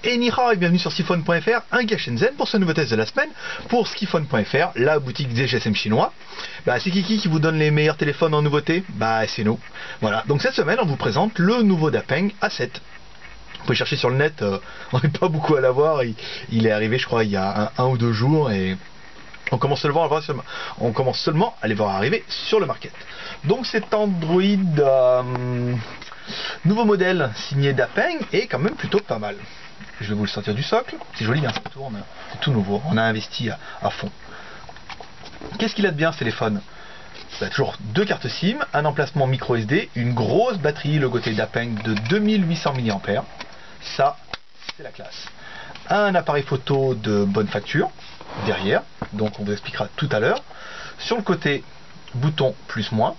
Et Nihao et bienvenue sur Skiphone.fr, un guide Shenzhen pour ce nouveau test de la semaine pour Skiphone.fr, la boutique des GSM chinois. C'est qui vous donne les meilleurs téléphones en nouveauté? C'est nous. Voilà, donc cette semaine on vous présente le nouveau Dapeng A7. Vous pouvez chercher sur le net, on n'est pas beaucoup à l'avoir, il est arrivé je crois il y a un ou deux jours et on commence seulement à les voir arriver sur le market. Donc c'est Android nouveau modèle signé Dapeng et quand même plutôt pas mal. Je vais vous le sortir du socle, c'est joli, hein, ça tourne, c'est tout nouveau, on a investi à fond. Qu'est-ce qu'il a de bien ce téléphone? Toujours deux cartes SIM, un emplacement micro SD, une grosse batterie logoté Dapeng de 2800 mAh, ça c'est la classe. Un appareil photo de bonne facture derrière, donc on vous expliquera tout à l'heure. Sur le côté, bouton plus moins.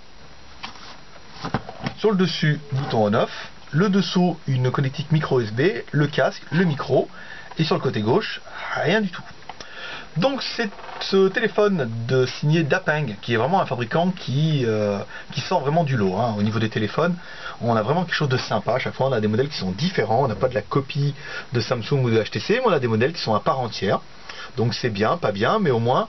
Sur le dessus, bouton on-off. Le dessous, une connectique micro USB, le casque, le micro. Et sur le côté gauche, rien du tout. Donc c'est ce téléphone signé Dapeng, qui est vraiment un fabricant qui sort vraiment du lot. Au niveau des téléphones, on a vraiment quelque chose de sympa. À chaque fois, on a des modèles qui sont différents. On n'a pas de la copie de Samsung ou de HTC, mais on a des modèles qui sont à part entière. Donc c'est bien, pas bien, mais au moins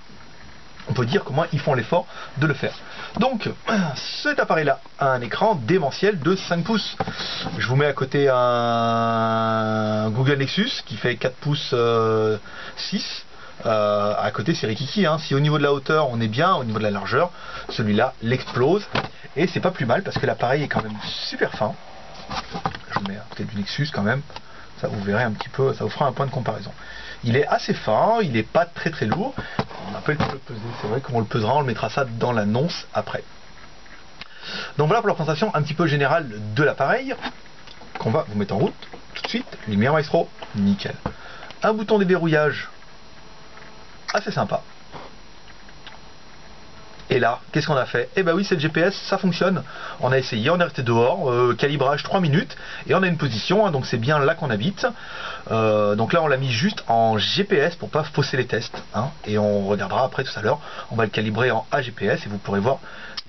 on peut dire comment ils font l'effort de le faire. Donc cet appareil là a un écran démentiel de 5 pouces. Je vous mets à côté un Google Nexus qui fait 4 pouces 6. À côté c'est Rikiki, si au niveau de la hauteur on est bien, au niveau de la largeur celui-là l'explose. Et c'est pas plus mal parce que l'appareil est quand même super fin. Je vous mets à côté du Nexus quand même. Ça vous verrez un petit peu, ça vous fera un point de comparaison. Il est assez fin, il n'est pas très lourd. On n'a pas le temps de le peser, c'est vrai qu'on le pesera, on le mettra ça dans l'annonce après. Donc voilà pour la présentation un petit peu générale de l'appareil qu'on va vous mettre en route tout de suite. Lumière maestro, nickel. Un bouton de déverrouillage assez sympa. Et là, qu'est-ce qu'on a fait? Oui, c'est le GPS, ça fonctionne. On a essayé, on est resté dehors, calibrage 3 minutes, et on a une position, donc c'est bien là qu'on habite. Donc là, on l'a mis juste en GPS pour pas fausser les tests. Et on regardera après tout à l'heure, on va le calibrer en AGPS et vous pourrez voir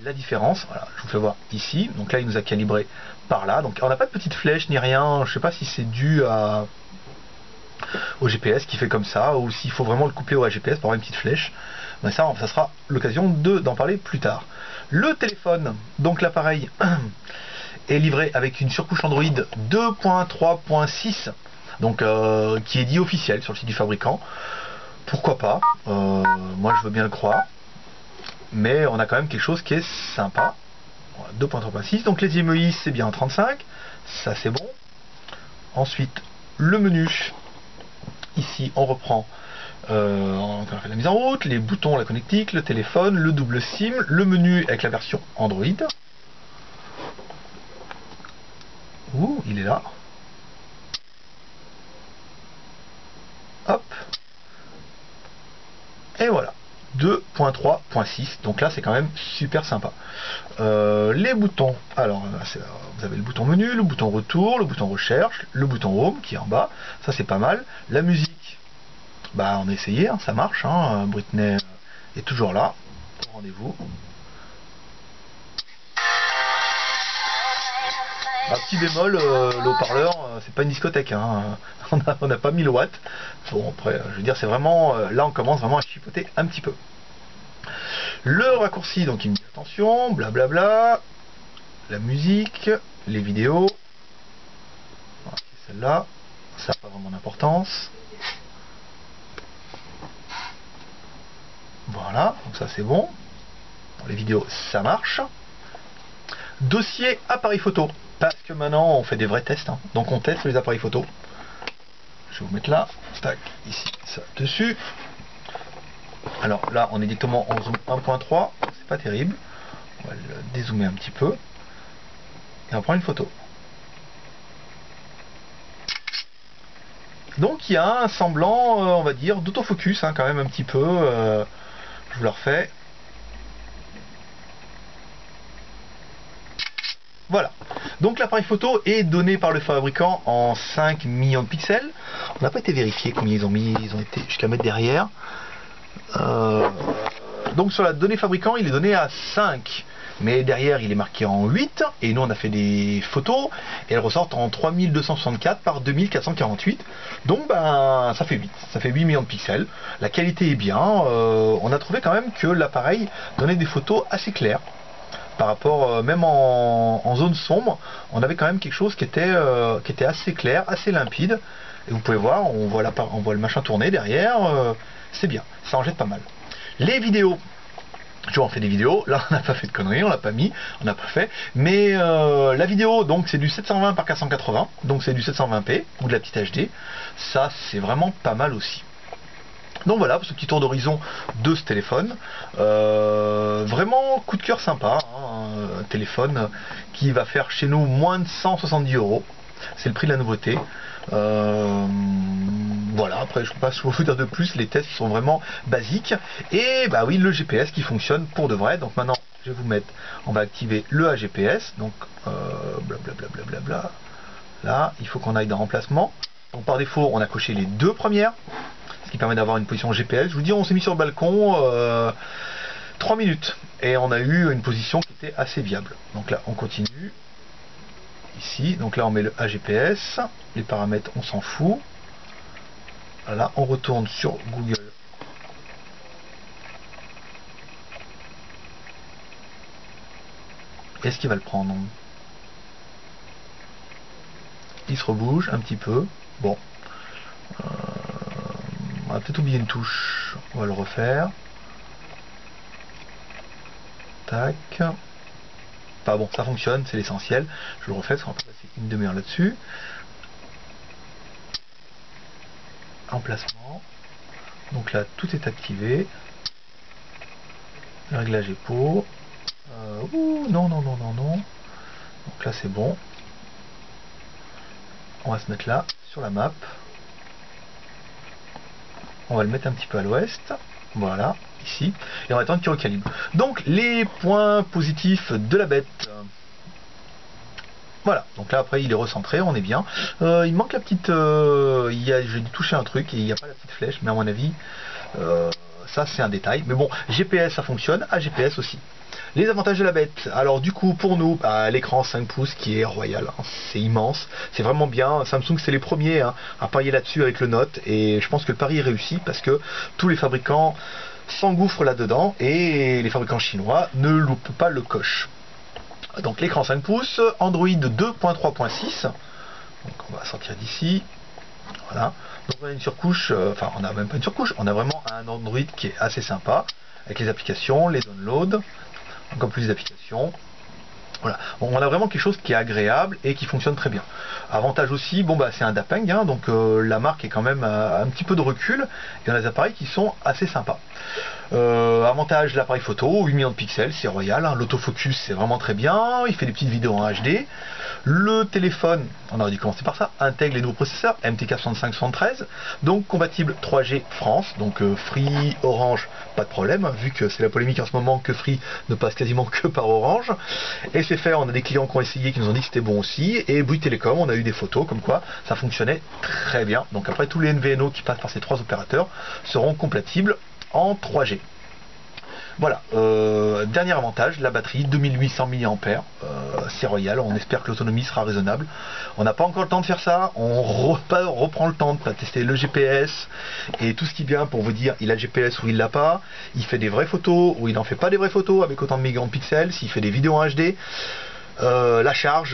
la différence. Voilà, je vous fais voir ici. Donc là, il nous a calibré par là. Donc on n'a pas de petite flèche ni rien. Je sais pas si c'est dû au GPS qui fait comme ça, ou s'il faut vraiment le coupler au AGPS pour avoir une petite flèche. Ça sera l'occasion d'en parler plus tard. Le téléphone, donc l'appareil, est livré avec une surcouche Android 2.3.6, donc qui est dit officiel sur le site du fabricant. Pourquoi pas, moi je veux bien le croire, mais on a quand même quelque chose qui est sympa. 2.3.6, donc les IMEI c'est bien 35, ça c'est bon. Ensuite le menu, ici on reprend on a fait la mise en route, les boutons, la connectique, le téléphone, le double SIM, le menu avec la version Android. Ouh, il est là. Hop. Et voilà. 2.3.6. Donc là, c'est quand même super sympa. Les boutons. Alors, vous avez le bouton menu, le bouton retour, le bouton recherche, le bouton home qui est en bas. Ça, c'est pas mal. La musique. On a essayé, ça marche, Britney est toujours là, au rendez-vous. Petit bémol, le haut-parleur, c'est pas une discothèque, on n'a pas 1000 watts. Bon, après, je veux dire, c'est vraiment, là on commence vraiment à chipoter un petit peu. Le raccourci, donc il me dit attention, blablabla, la musique, les vidéos, voilà, c'est celle-là, ça n'a pas vraiment d'importance. Voilà, donc ça c'est bon. Pour les vidéos, ça marche. Dossier appareil photo. Parce que maintenant on fait des vrais tests. Donc on teste les appareils photo. Je vais vous mettre là. Tac, ici, ça dessus. Alors là, on est directement en zoom 1.3. C'est pas terrible. On va le dézoomer un petit peu. Et on prend une photo. Donc il y a un semblant, on va dire, d'autofocus, quand même un petit peu. Je vous le refais. Voilà. Donc l'appareil photo est donné par le fabricant en 5 millions de pixels. On n'a pas été vérifié combien ils ont mis. Ils ont été jusqu'à mettre derrière. Donc sur la donnée fabricant, il est donné à 5. mais derrière il est marqué en 8, et nous on a fait des photos, et elles ressortent en 3264 par 2448, donc ben ça fait 8, ça fait 8 millions de pixels, la qualité est bien, on a trouvé quand même que l'appareil donnait des photos assez claires, par rapport, même en zone sombre, on avait quand même quelque chose qui était assez clair, assez limpide, et vous pouvez voir, on voit le machin tourner derrière, c'est bien, ça en jette pas mal. Les vidéos, toujours on fait des vidéos, là on n'a pas fait de conneries, on l'a pas mis, on n'a pas fait, mais la vidéo, donc c'est du 720 par 480, donc c'est du 720p, ou de la petite HD, ça c'est vraiment pas mal aussi. Donc voilà, pour ce petit tour d'horizon de ce téléphone, vraiment coup de cœur sympa, hein, un téléphone qui va faire chez nous moins de 170 €, c'est le prix de la nouveauté. Voilà, après je ne peux pas vous dire de plus, les tests sont vraiment basiques, et bah oui, le GPS qui fonctionne pour de vrai. Donc maintenant je vais vous mettre, on va activer le AGPS, donc blablabla, là il faut qu'on aille dans remplacement, donc par défaut on a coché les deux premières, ce qui permet d'avoir une position GPS. Je vous dis, on s'est mis sur le balcon 3 minutes et on a eu une position qui était assez viable. Donc là on continue ici, donc là on met le AGPS, les paramètres on s'en fout. Voilà, on retourne sur Google. Est-ce qu'il va le prendre? Il se rebouge un petit peu. Bon, on va peut-être oublier une touche, on va le refaire. Tac. Pas bon, ça fonctionne, c'est l'essentiel. Je le refais, parce qu'on va passer une demi-heure là-dessus. Emplacement. Donc là, tout est activé. Réglage épaule. Non, non, non, non, non. Donc là, c'est bon. On va se mettre là, sur la map. On va le mettre un petit peu à l'ouest. Voilà, ici. Et on va attendre qu'il recalibre. Donc, les points positifs de la bête. Voilà, donc là après il est recentré, on est bien. Il manque la petite... j'ai dû toucher un truc et il n'y a pas la petite flèche, mais à mon avis, ça c'est un détail. Mais bon, GPS ça fonctionne, AGPS aussi. Les avantages de la bête, alors du coup pour nous, l'écran 5 pouces qui est royal, hein, c'est immense, c'est vraiment bien. Samsung c'est les premiers hein, à parier là-dessus avec le Note, et je pense que le pari est réussi parce que tous les fabricants s'engouffrent là-dedans et les fabricants chinois ne loupent pas le coche. Donc l'écran 5 pouces, Android 2.3.6, donc on va sortir d'ici, voilà, donc on a une surcouche, enfin on n'a même pas une surcouche, on a vraiment un Android qui est assez sympa, avec les applications, les downloads, encore plus d'applications, voilà, bon, on a vraiment quelque chose qui est agréable et qui fonctionne très bien. Avantage aussi, bon bah c'est un Dapeng, hein, donc la marque est quand même un petit peu de recul, et on a des appareils qui sont assez sympas. Avantage, l'appareil photo, 8 millions de pixels, c'est royal, hein. L'autofocus c'est vraiment très bien, il fait des petites vidéos en HD. Le téléphone, on aurait dû commencer par ça, intègre les nouveaux processeurs MTK 6573, donc compatible 3G France, donc Free, Orange, pas de problème, vu que c'est la polémique en ce moment que Free ne passe quasiment que par Orange. Et c'est fait, on a des clients qui ont essayé, qui nous ont dit que c'était bon aussi, et Bouygues Télécom, on a eu des photos comme quoi ça fonctionnait très bien. Donc après tous les NVNO qui passent par ces trois opérateurs seront compatibles en 3G. Voilà, dernier avantage, la batterie, 2800 mAh, c'est royal, on espère que l'autonomie sera raisonnable. On n'a pas encore le temps de faire ça, on reprend le temps de tester le GPS et tout ce qui vient pour vous dire il a le GPS ou il l'a pas, il fait des vraies photos ou il n'en fait pas des vraies photos avec autant de millions de pixels, s'il fait des vidéos en HD. La charge,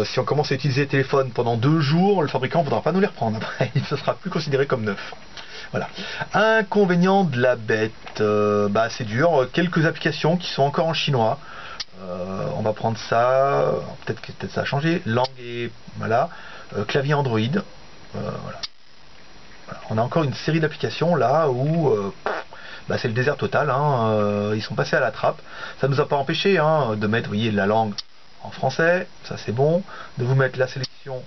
si on commence à utiliser le téléphone pendant 2 jours, le fabricant ne voudra pas nous les reprendre, après ça sera plus considéré comme neuf. Voilà. Inconvénient de la bête, c'est dur, quelques applications qui sont encore en chinois. On va prendre ça, peut-être que ça a changé, langue et voilà, clavier Android. Voilà. Voilà. On a encore une série d'applications là où c'est le désert total, hein, ils sont passés à la trappe. Ça ne nous a pas empêché hein, de mettre, vous voyez, la langue en français, ça c'est bon, de vous mettre la sélection,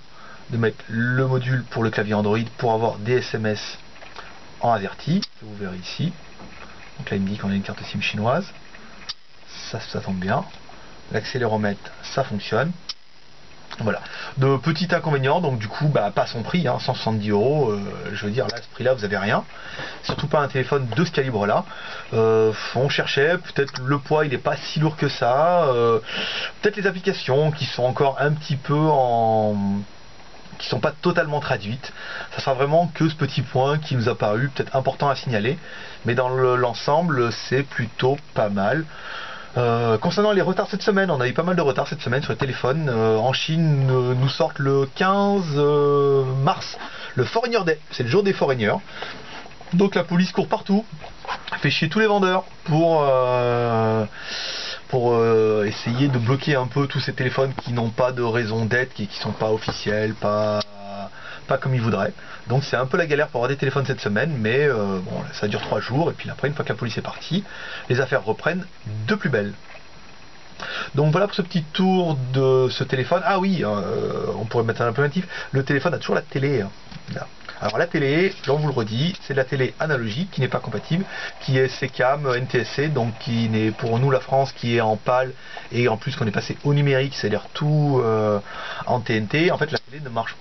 de mettre le module pour le clavier Android pour avoir des SMS en AZERTY, que vous verrez ici. Donc là il me dit qu'on a une carte SIM chinoise, ça tombe bien. L'accéléromètre ça fonctionne, Voilà, de petits inconvénients, donc du coup, bah, pas à son prix, hein, 170 €, je veux dire, là, à ce prix-là, vous avez rien. Surtout pas un téléphone de ce calibre-là. On cherchait, peut-être le poids, il n'est pas si lourd que ça. Peut-être les applications qui sont encore un petit peu qui sont pas totalement traduites. Ça sera vraiment que ce petit point qui nous a paru peut-être important à signaler. Mais dans l'ensemble, c'est plutôt pas mal. Concernant les retards cette semaine, on a eu pas mal de retards cette semaine sur le téléphone. En Chine, nous sortent le 15 mars le Foreigner Day, c'est le jour des foreigners. Donc la police court partout, fait chier tous les vendeurs pour essayer de bloquer un peu tous ces téléphones qui n'ont pas de raison d'être, qui sont pas officiels, pas comme ils voudraient. Donc c'est un peu la galère pour avoir des téléphones cette semaine, mais bon, ça dure 3 jours, et puis après, une fois que la police est partie, les affaires reprennent de plus belle. Donc voilà pour ce petit tour de ce téléphone. Ah oui, on pourrait mettre un impératif, le téléphone a toujours la télé. Là. Alors la télé, j'en vous le redis, c'est de la télé analogique qui n'est pas compatible, qui est SECAM, NTSC, donc qui n'est pour nous la France qui est en PAL, et en plus qu'on est passé au numérique, c'est-à-dire tout en TNT. En fait la télé ne marche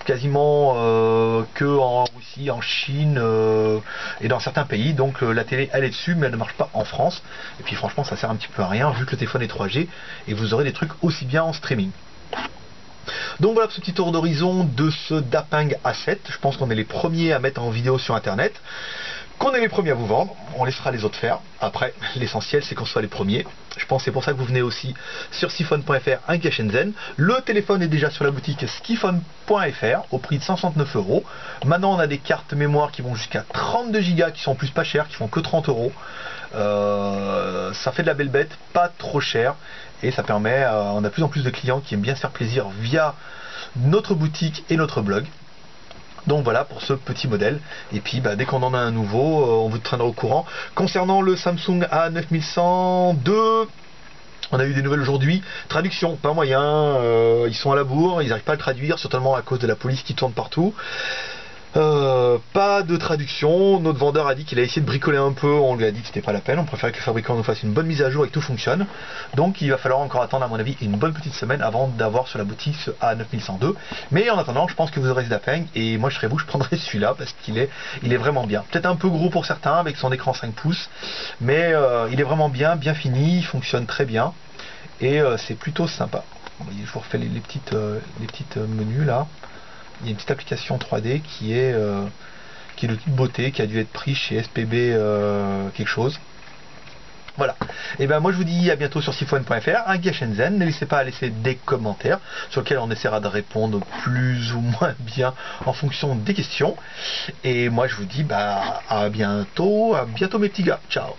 quasiment que en Russie, en Chine et dans certains pays, donc la télé elle est dessus mais elle ne marche pas en France, et puis franchement ça sert un petit peu à rien vu que le téléphone est 3G et vous aurez des trucs aussi bien en streaming. Donc voilà ce petit tour d'horizon de ce Dapeng A7. Je pense qu'on est les premiers à mettre en vidéo sur internet, qu'on est les premiers à vous vendre, on laissera les autres faire. Après, l'essentiel c'est qu'on soit les premiers. Je pense que c'est pour ça que vous venez aussi sur Skiphone.fr, un à Shenzhen. Le téléphone est déjà sur la boutique Skiphone.fr au prix de 169 €. Maintenant on a des cartes mémoire qui vont jusqu'à 32 Go qui sont en plus pas chères, qui font que 30 €. Ça fait de la belle bête, pas trop cher, et ça permet, on a de plus en plus de clients qui aiment bien se faire plaisir via notre boutique et notre blog. Donc voilà pour ce petit modèle, et puis bah, dès qu'on en a un nouveau, on vous tiendra au courant. Concernant le Samsung A9102, on a eu des nouvelles aujourd'hui. Traduction, pas moyen, ils sont à la bourre, ils n'arrivent pas à le traduire, certainement à cause de la police qui tourne partout. Pas de traduction. Notre vendeur a dit qu'il a essayé de bricoler un peu, on lui a dit que c'était pas la peine, on préfère que le fabricant nous fasse une bonne mise à jour et que tout fonctionne. Donc il va falloir encore attendre à mon avis une bonne petite semaine avant d'avoir sur la boutique ce A9102. Mais en attendant, je pense que vous aurez ce Dapeng, et moi je serai vous, je prendrai celui-là parce qu'il est vraiment bien. Peut-être un peu gros pour certains avec son écran 5 pouces, mais il est vraiment bien fini, il fonctionne très bien et c'est plutôt sympa. Je vous refais les petites menus là. Il y a une petite application 3D qui est de toute beauté, qui a dû être pris chez SPB quelque chose. Voilà. Et ben moi je vous dis à bientôt sur Skiphone.fr, un guia Shenzhen. N'hésitez pas à laisser des commentaires sur lesquels on essaiera de répondre plus ou moins bien en fonction des questions. Et moi je vous dis bah à bientôt mes petits gars. Ciao.